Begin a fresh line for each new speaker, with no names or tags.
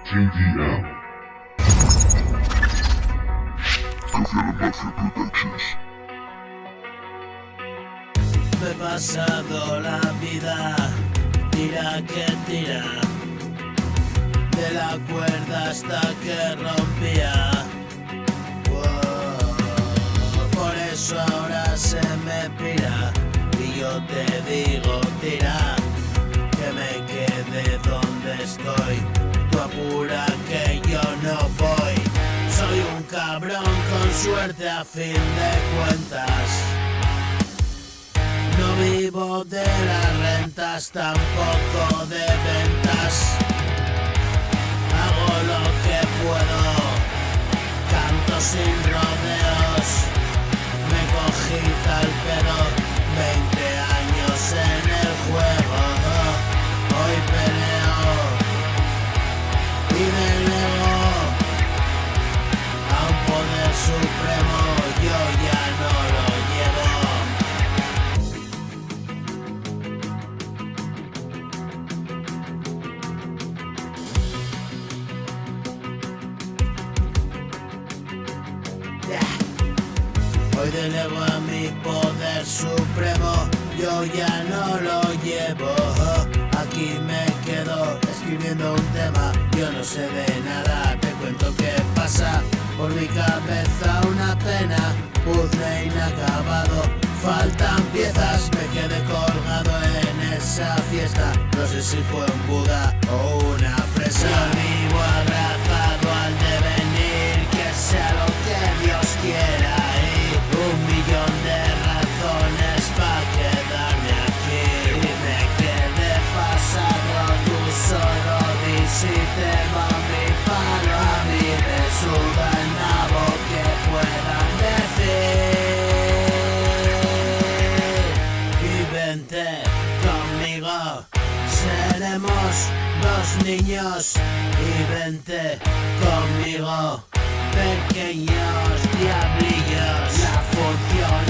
TDM. Confiar en Mafia Productions.
Me he pasado la vida, tira que tira, de la cuerda hasta que rompía. Por eso ahora se me pira y yo te digo tira, que me quede donde estoy. Tú apura que yo no voy. Soy un cabrón con suerte a fin de cuentas. No vivo de las rentas, tampoco de ventas. Hago lo que puedo, canto sin rodeos. Me cogí tal pero 20 años en el juego. Hoy peleo y delego a un poder supremo. Yo ya no lo llevo. Hoy delego a mi poder supremo, yo ya no lo llevo. Aquí me quedo escribiendo un tema, yo no sé de nada, te cuento qué pasa. Por mi cabeza una pena, puzzle inacabado, faltan piezas. Me quedé colgado en esa fiesta, no sé si fue un Buda o una fresa. Yo vivo abrazado al devenir, que sea lo que Dios quiera. Un millón de razones para quedarme aquí. Y me quedé pasado, tú solo di si te va mi palo. A mí me suda el nabo que puedan decir. Y vente conmigo, seremos dos niños. Y vente conmigo, pequeños diablillos. La función